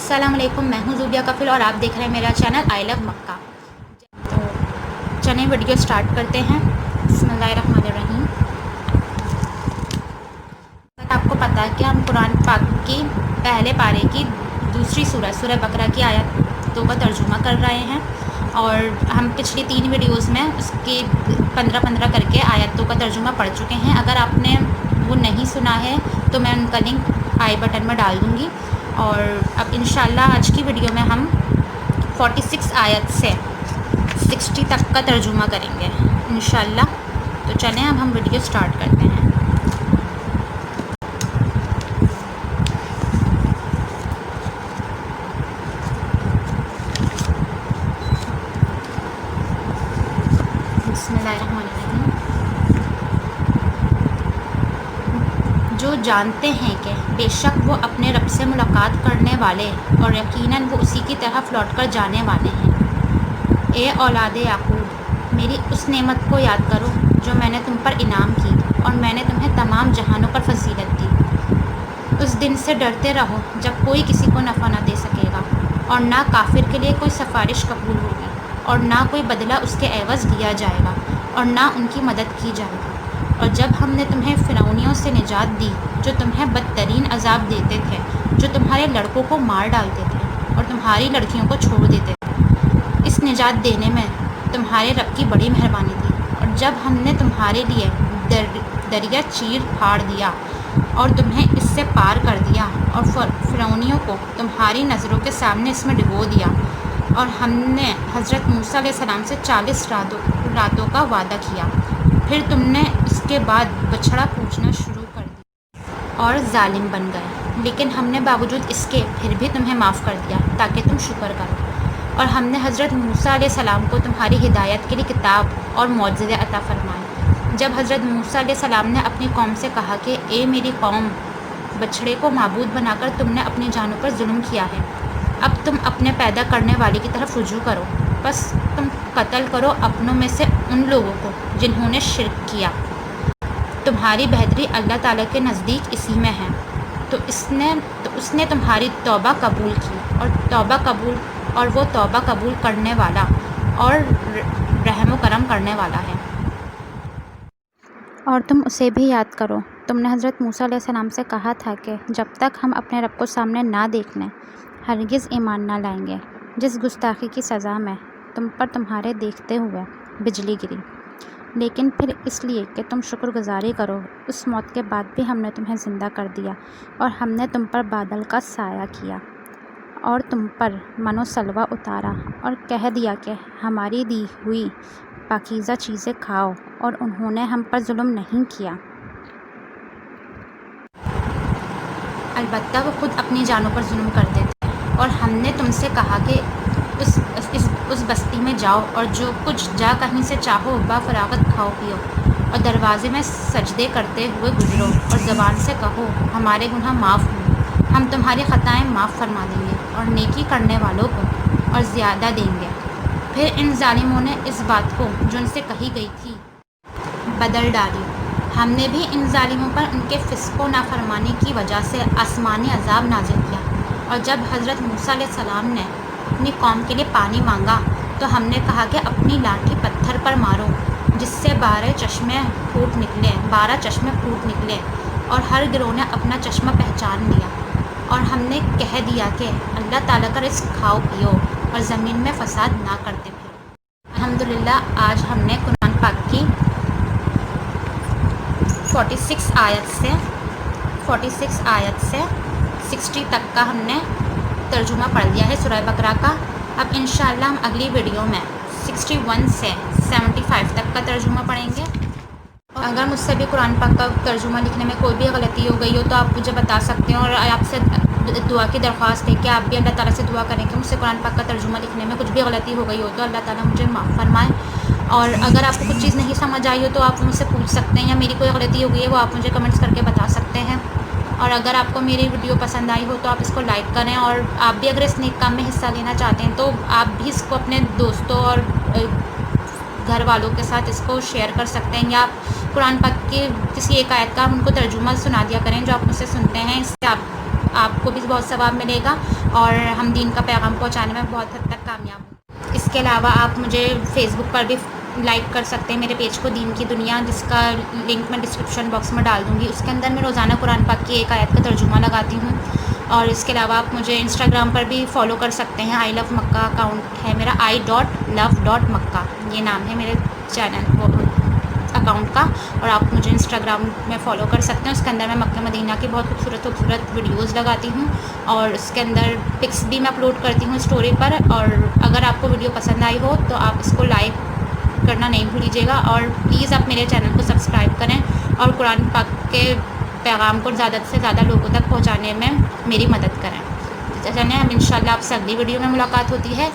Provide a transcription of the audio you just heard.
अस्सलाम वालेकुम, मैं हूँ ज़ुबिया कफिल और आप देख रहे हैं मेरा चैनल आई लव मक्का। तो चलें वीडियो स्टार्ट करते हैं। बिस्मिल्लाहिर्रहमानिर्रहीम। आपको पता है कि हम कुरान पाक की पहले पारे की दूसरी सूरह बकरा की आयतों का तर्जुमा कर रहे हैं और हम पिछली 3 वीडियोज़ में उसकी 15-15 करके आयतों का तर्जुमा पढ़ चुके हैं। अगर आपने वो नहीं सुना है तो मैं उनका लिंक आई बटन में डाल दूँगी। और अब इंशाल्लाह आज की वीडियो में हम 46 आयत से 60 तक का तर्जुमा करेंगे इंशाल्लाह। तो चलें अब हम वीडियो स्टार्ट करते हैं। बिस्मिल्लाहिर्रहमानिर्रहीम। जो जानते हैं कि बेशक वो अपने रब से मुलाकात करने वाले और यकीनन वो उसी की तरफ लौट कर जाने वाले हैं। ए औलाद याकूब, मेरी उस नेमत को याद करो जो मैंने तुम पर इनाम की और मैंने तुम्हें तमाम जहानों पर फजीलत दी। उस दिन से डरते रहो जब कोई किसी को नफ़ा ना दे सकेगा और ना काफिर के लिए कोई सिफारिश कबूल होगी और ना कोई बदला उसके एवज़ दिया जाएगा और ना उनकी मदद की जाएगी। और जब हमने तुम्हें फ़िरौनियों से निजात दी जो तुम्हें बदतरीन अजाब देते थे, जो तुम्हारे लड़कों को मार डालते थे और तुम्हारी लड़कियों को छोड़ देते थे, इस निजात देने में तुम्हारे रब की बड़ी मेहरबानी थी। और जब हमने तुम्हारे लिए दरिया चीर फाड़ दिया और तुम्हें इससे पार कर दिया और फ़िरौनियों को तुम्हारी नज़रों के सामने इसमें डुबो दिया, और हमने हज़रत मूसा अलैहिस्सलाम से 40 रातों का वादा किया, फिर तुमने इसके बाद बछड़ा पूछना शुरू कर दिया और जालिम बन गए, लेकिन हमने बावजूद इसके फिर भी तुम्हें माफ़ कर दिया ताकि तुम शुक्र करो। और हमने हज़रत मूसा अलैहिस्सलाम को तुम्हारी हिदायत के लिए किताब और मौजज़े अता फरमाए। जब हज़रत मूसा अलैहिस्सलाम ने अपनी कौम से कहा कि ए मेरी कौम, बछड़े को माबूद बनाकर तुमने अपनी जानों पर जुल्म किया है, अब तुम अपने पैदा करने वाले की तरफ रुजू करो, बस तुम कत्ल करो अपनों में से उन लोगों को जिन्होंने शिर्क किया। तुम्हारी बेहतरी अल्लाह ताला के नज़दीक इसी में है। तो उसने तुम्हारी तौबा कबूल की और वो तौबा कबूल करने वाला और रहम करम करने वाला है। और तुम उसे भी याद करो, तुमने हज़रत मूसा अलैहिस्सलाम से कहा था कि जब तक हम अपने रब को सामने ना देख लें हरगिज़ ईमान ना लाएंगे। जिस गुस्ताखी की सज़ा में तुम पर तुम्हारे देखते हुए बिजली गिरी, लेकिन फिर इसलिए कि तुम शुक्रगुजारी करो, उस मौत के बाद भी हमने तुम्हें ज़िंदा कर दिया और हमने तुम पर बादल का साया किया और तुम पर मनो सलवा उतारा और कह दिया कि हमारी दी हुई पाकीज़ा चीज़ें खाओ, और उन्होंने हम पर जुल्म नहीं किया। अलबत्ता वो खुद अपनी जानों पर जुल्म करते थे। और हमने तुमसे कहा कि उस बस्ती में जाओ और जो कुछ जा कहीं से चाहो बाफरागत खाओ पियो और दरवाज़े में सजदे करते हुए गुजरो और ज़बान से कहो हमारे गुनाह माफ़ हों, हम तुम्हारी ख़ताएँ माफ़ फरमा देंगे और नेकी करने वालों को और ज़्यादा देंगे। फिर इन जालिमों ने इस बात को जो उनसे कही गई थी बदल डाली। हमने भी इन जालिमों पर उनके फ़िस्क़ नाफरमानी की वजह से आसमानी अज़ाब नाज़िल किया। और जब हज़रत मूसा अलैहिस्सलाम ने अपनी कौम के लिए पानी मांगा तो हमने कहा कि अपनी लाठी पत्थर पर मारो, जिससे 12 चश्मे फूट निकले और हर गिरोह ने अपना चश्मा पहचान लिया। और हमने कह दिया कि अल्लाह ताला का रिज़्क़ खाओ पियो और ज़मीन में फ़साद ना करते फिरो। अल्हम्दुलिल्लाह, आज हमने कुरान पाक की 46 आयत से 60 तक का हमने तर्जुमा पढ़ लिया है सूरह बकरा का। अब इंशाअल्लाह हम अगली वीडियो में 61 से 75 तक का तर्जुमा पढ़ेंगे। अगर मुझसे भी कुरान पाक का तर्जुमा लिखने में कोई भी गलती हो गई हो तो आप मुझे बता सकते हैं, और आपसे दुआ की दरख्वास्त है कि आप भी अल्लाह ताला से दुआ करें कि मुझसे कुरान पाक का तर्जुमा लिखने में कुछ भी गलती हो गई हो तो अल्लाह ताला मुझे माफ़ फरमाए। और अगर आपको कुछ चीज़ नहीं समझ आई हो तो आप मुझसे पूछ सकते हैं, या मेरी कोई गलती हो गई है वो आप मुझे कमेंट्स करके बता सकते हैं। और अगर आपको मेरी वीडियो पसंद आई हो तो आप इसको लाइक करें, और आप भी अगर इस नेक काम में हिस्सा लेना चाहते हैं तो आप भी इसको अपने दोस्तों और घर वालों के साथ इसको शेयर कर सकते हैं, या कुरान पाक की किसी एक आयत का उनको तर्जुमा सुना दिया करें जो आप मुझसे सुनते हैं। इससे आप آپ کو بھی بہت ثواب ملے گا اور ہم دین کا پیغام پہنچانے میں بہت حد تک کامیاب ہوں۔ اس کے علاوہ آپ مجھے فیس بک پر بھی لائک کر سکتے ہیں میرے پیج کو، دین کی دنیا، جس کا لنک میں ڈسکرپشن باکس میں ڈال دوں گی۔ اس کے اندر میں روزانہ قرآن پاک کی ایک آیت کا ترجمہ لگاتی ہوں۔ اور اس کے علاوہ آپ مجھے انسٹاگرام پر بھی فالو کر سکتے ہیں، آئی لو مکہ اکاؤنٹ ہے میرا، I.love.مکہ یہ نام ہے میرے چینل اکاؤنٹ کا، اور آپ مجھے انسٹاگرام میں فالو کر سکتے ہیں۔ اس کے اندر میں مکہ مدینہ کی بہت خوبصورت ویڈیوز لگاتی ہوں، اور اس کے اندر پکس بھی میں اپلوڈ کرتی ہوں اسٹوری پر۔ اور اگر آپ کو ویڈیو پسند آئی ہو تو آپ اس کو لائک کرنا نہیں بھولیجیے گا، اور پلیز آپ میرے چینل کو سبسکرائب کریں اور قرآن پاک کے پیغام کو زیادہ سے زیادہ لوگوں تک پہنچانے میں میری مدد کریں۔ چلیں اب انشاءاللہ آپ سے اگلی ویڈیو میں ملاقات ہوتی ہے۔